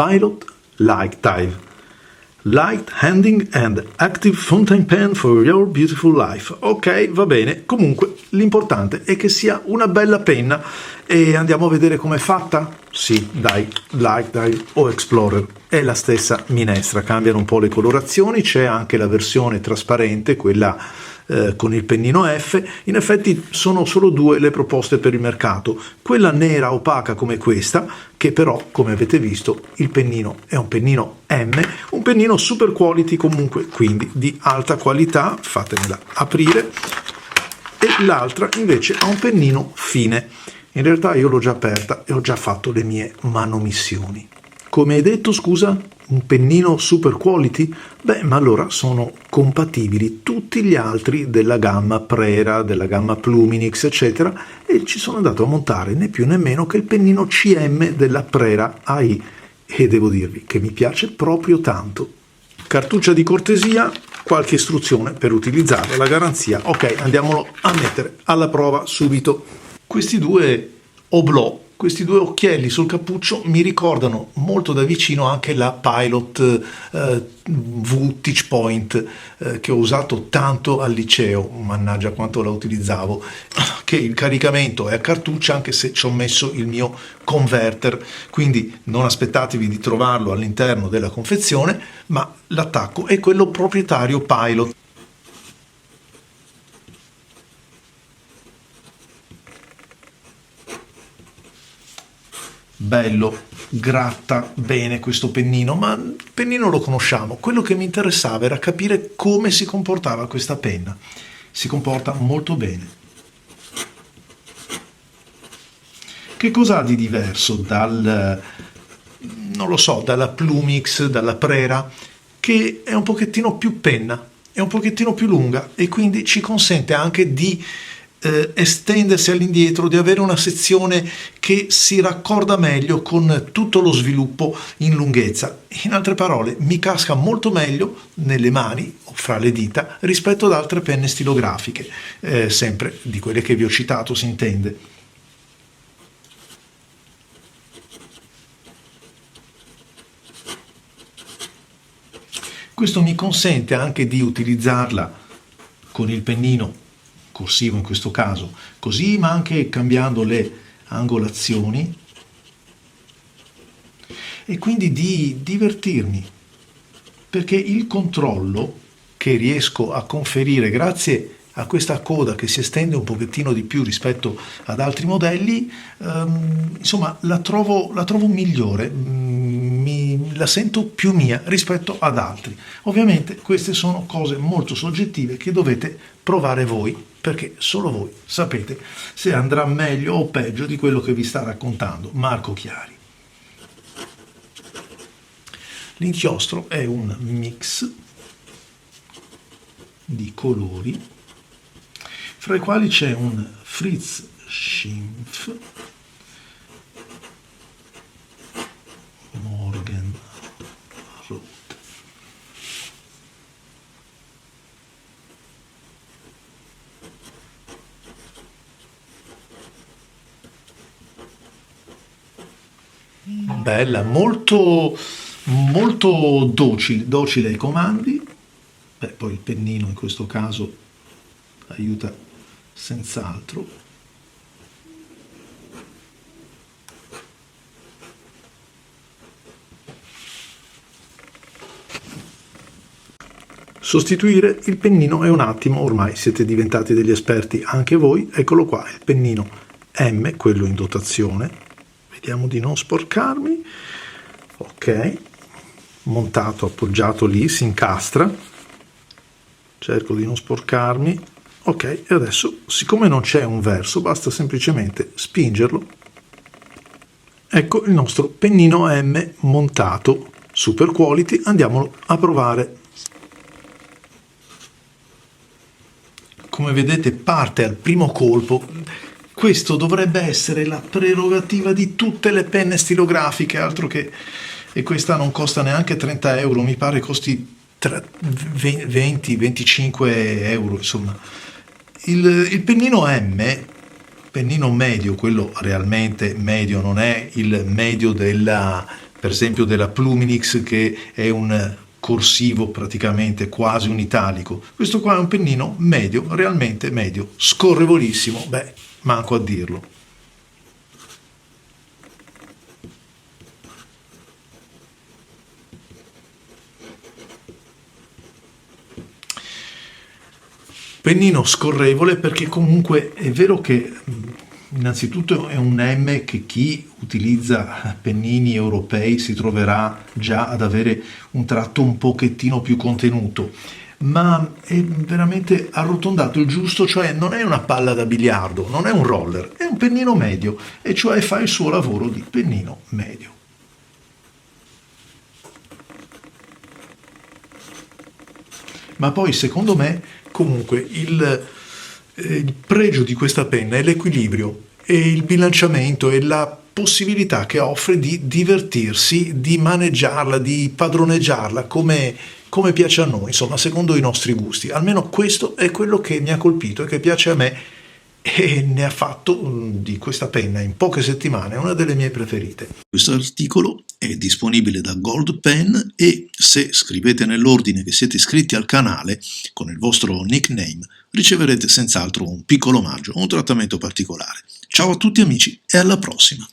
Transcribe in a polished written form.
Pilot Light Dive. Light Handing and Active Fountain Pen for your beautiful life. Ok, va bene. Comunque l'importante è che sia una bella penna. E andiamo a vedere com'è fatta? Sì, dai, Light Dive o Explorer è la stessa minestra, cambiano un po' le colorazioni, c'è anche la versione trasparente, quella con il pennino F. In effetti sono solo due le proposte per il mercato, quella nera opaca come questa, che però, come avete visto, il pennino è un pennino M, un pennino super quality comunque, quindi di alta qualità, fatemela aprire, e l'altra invece ha un pennino fine. In realtà io l'ho già aperta e ho già fatto le mie manomissioni. Come hai detto, scusa? Un pennino super quality? Beh, ma allora sono compatibili tutti gli altri della gamma Prera, della gamma Pluminix, eccetera, e ci sono andato a montare né più né meno che il pennino CM della Prera AI, e devo dirvi che mi piace proprio tanto. Cartuccia di cortesia, qualche istruzione per utilizzarla, la garanzia. Ok, andiamolo a mettere alla prova subito. Questi due oblò, questi due occhielli sul cappuccio mi ricordano molto da vicino anche la Pilot V Teach Point che ho usato tanto al liceo, mannaggia quanto la utilizzavo, che il caricamento è a cartuccia anche se ci ho messo il mio converter, quindi non aspettatevi di trovarlo all'interno della confezione, ma l'attacco è quello proprietario Pilot. Bello, gratta bene questo pennino, ma il pennino lo conosciamo. Quello che mi interessava era capire come si comportava questa penna. Si comporta molto bene. Che cosa ha di diverso non lo so, dalla Plumix, dalla Prera, che è un pochettino più penna, è un pochettino più lunga e quindi ci consente anche di estendersi all'indietro, di avere una sezione che si raccorda meglio con tutto lo sviluppo in lunghezza. In altre parole, mi casca molto meglio nelle mani o fra le dita rispetto ad altre penne stilografiche, sempre di quelle che vi ho citato, si intende. Questo mi consente anche di utilizzarla con il pennino corsivo in questo caso, così, ma anche cambiando le angolazioni e quindi di divertirmi, perché il controllo che riesco a conferire grazie a questa coda che si estende un pochettino di più rispetto ad altri modelli, insomma la trovo migliore, la sento più mia rispetto ad altri. Ovviamente queste sono cose molto soggettive che dovete provare voi, perché solo voi sapete se andrà meglio o peggio di quello che vi sta raccontando Marco Chiari. L'inchiostro è un mix di colori, fra i quali c'è un Fritz Schimpf, Morgan Roth. Bella, molto docile ai comandi. Beh, poi il pennino in questo caso aiuta senz'altro. Sostituire il pennino è un attimo, ormai siete diventati degli esperti anche voi. Eccolo qua, il pennino M, quello in dotazione. Vediamo di non sporcarmi. Ok, montato, appoggiato lì, si incastra. Cerco di non sporcarmi. Ok, e adesso, siccome non c'è un verso, basta semplicemente spingerlo. Ecco il nostro pennino M montato, super quality. Andiamolo a provare. Come vedete parte al primo colpo. Questo dovrebbe essere la prerogativa di tutte le penne stilografiche, altro che... E questa non costa neanche 30 euro, mi pare costi 20-25 euro, insomma. Il pennino M, pennino medio, quello realmente medio, non è il medio della per esempio della Pluminix, che è un corsivo praticamente, quasi un italico. Questo qua è un pennino medio, realmente medio, scorrevolissimo, beh, manco a dirlo. Pennino scorrevole perché comunque è vero che innanzitutto è un M che chi utilizza pennini europei si troverà già ad avere un tratto un pochettino più contenuto, ma è veramente arrotondato il giusto, cioè non è una palla da biliardo, non è un roller, è un pennino medio, e cioè fa il suo lavoro di pennino medio. Ma poi secondo me comunque il pregio di questa penna è l'equilibrio e il bilanciamento e la possibilità che offre di divertirsi, di maneggiarla, di padroneggiarla come piace a noi, insomma, secondo i nostri gusti. Almeno questo è quello che mi ha colpito e che piace a me, e ne ha fatto di questa penna in poche settimane una delle mie preferite. Questo articolo è disponibile da Gold Pen e se scrivete nell'ordine che siete iscritti al canale con il vostro nickname riceverete senz'altro un piccolo omaggio, un trattamento particolare. Ciao a tutti amici e alla prossima!